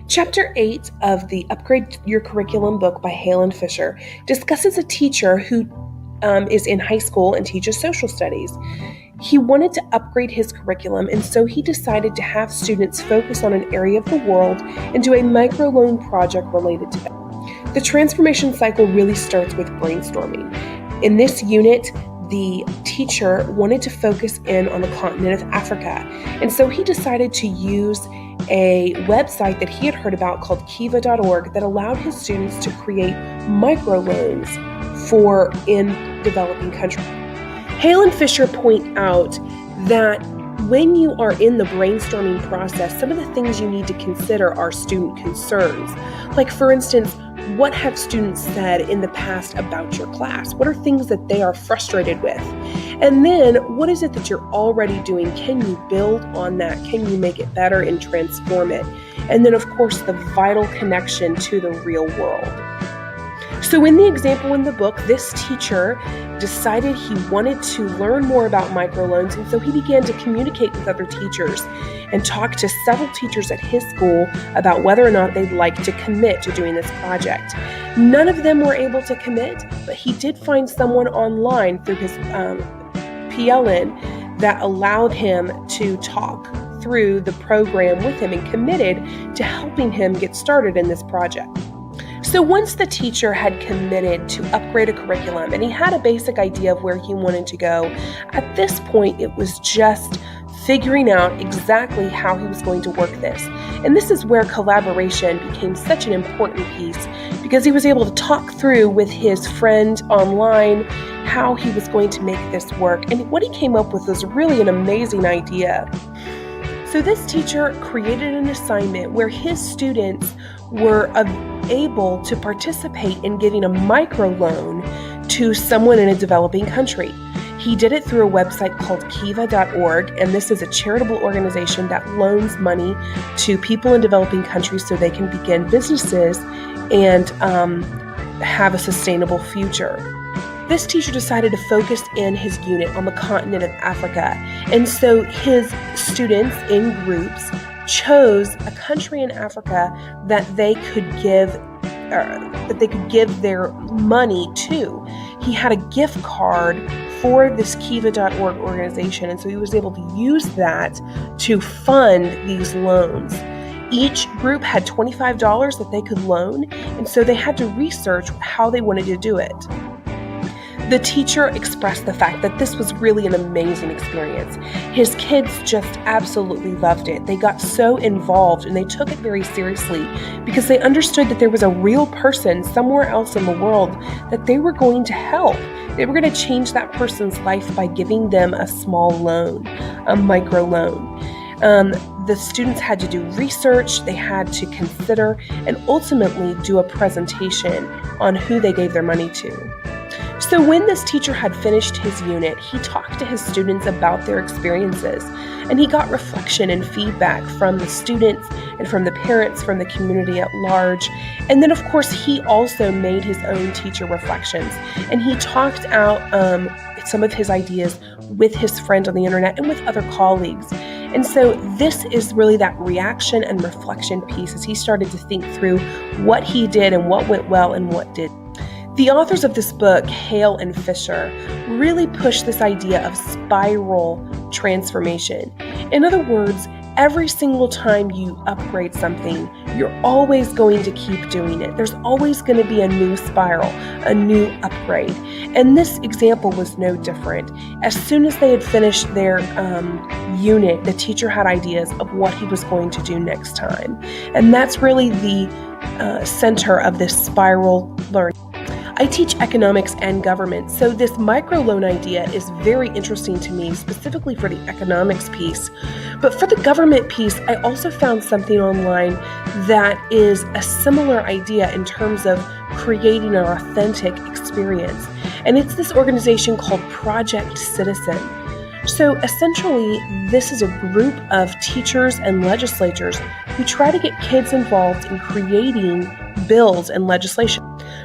Chapter 8 of the Upgrade Your Curriculum book by Hale and Fisher discusses a teacher who is in high school and teaches social studies. He wanted to upgrade his curriculum, and so he decided to have students focus on an area of the world and do a microloan project related to that. The transformation cycle really starts with brainstorming. In this unit, the teacher wanted to focus in on the continent of Africa, and so he decided to use a website that he had heard about called Kiva.org that allowed his students to create microloans for in developing countries. Hale and Fisher point out that when you are in the brainstorming process, some of the things you need to consider are student concerns. Like, for instance, what have students said in the past about your class? What are things that they are frustrated with? And then, what is it that you're already doing? Can you build on that? Can you make it better and transform it? And then, of course, the vital connection to the real world. So in the example in the book, this teacher decided he wanted to learn more about microloans, and so he began to communicate with other teachers and talk to several teachers at his school about whether or not they'd like to commit to doing this project. None of them were able to commit, but he did find someone online through his PLN that allowed him to talk through the program with him and committed to helping him get started in this project. So once the teacher had committed to upgrade a curriculum and he had a basic idea of where he wanted to go, at this point it was just figuring out exactly how he was going to work this. And this is where collaboration became such an important piece, because he was able to talk through with his friend online how he was going to make this work. And what he came up with was really an amazing idea. So this teacher created an assignment where his students were able to participate in giving a microloan to someone in a developing country. He did it through a website called Kiva.org, and this is a charitable organization that loans money to people in developing countries so they can begin businesses and have a sustainable future. This teacher decided to focus in his unit on the continent of Africa, and so his students in groups chose a country in Africa that they could give their money to. He had a gift card for this Kiva.org organization, and so he was able to use that to fund these loans. Each group had $25 that they could loan, and so they had to research how they wanted to do it. The teacher expressed the fact that this was really an amazing experience. His kids just absolutely loved it. They got so involved and they took it very seriously because they understood that there was a real person somewhere else in the world that they were going to help. They were going to change that person's life by giving them a small loan, a micro loan. The students had to do research, they had to consider, and ultimately do a presentation on who they gave their money to. So when this teacher had finished his unit, he talked to his students about their experiences, and he got reflection and feedback from the students and from the parents, from the community at large. And then, of course, he also made his own teacher reflections, and he talked out some of his ideas with his friend on the internet and with other colleagues. And so this is really that reaction and reflection piece as he started to think through what he did and what went well and what didn't. The authors of this book, Hale and Fisher, really push this idea of spiral transformation. In other words, every single time you upgrade something, you're always going to keep doing it. There's always going to be a new spiral, a new upgrade. And this example was no different. As soon as they had finished their unit, the teacher had ideas of what he was going to do next time. And that's really the center of this spiral learning. I teach economics and government, so this microloan idea is very interesting to me, specifically for the economics piece. But for the government piece, I also found something online that is a similar idea in terms of creating an authentic experience. And it's this organization called Project Citizen. So essentially, this is a group of teachers and legislators who try to get kids involved in creating bills and legislation.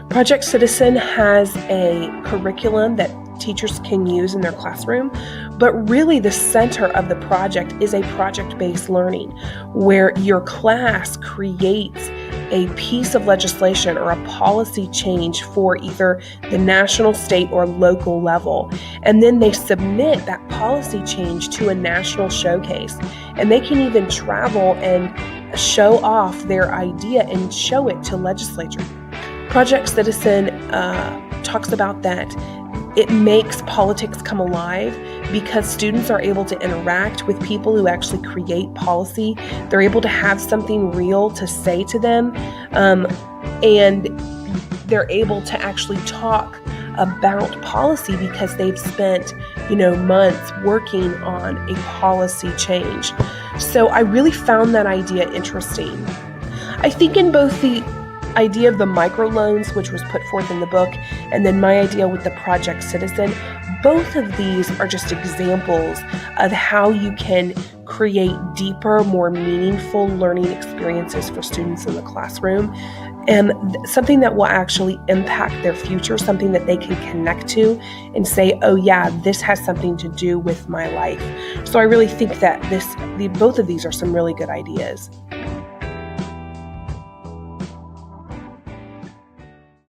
Project Citizen has a curriculum that teachers can use in their classroom But really, the center of the project is a project-based learning where your class creates a piece of legislation or a policy change for either the national, state, or local level. And then they submit that policy change to a national showcase. And they can even travel and show off their idea and show it to legislature. Project Citizen talks about that it makes politics come alive because students are able to interact with people who actually create policy. They're able to have something real to say to them, and they're able to actually talk about policy because they've spent, months working on a policy change. So I really found that idea interesting. I think in both the idea of the microloans, which was put forth in the book, and then my idea with the Project Citizen, both of these are just examples of how you can create deeper, more meaningful learning experiences for students in the classroom, and something that will actually impact their future, something that they can connect to and say, oh yeah, this has something to do with my life. So I really think that both of these are some really good ideas.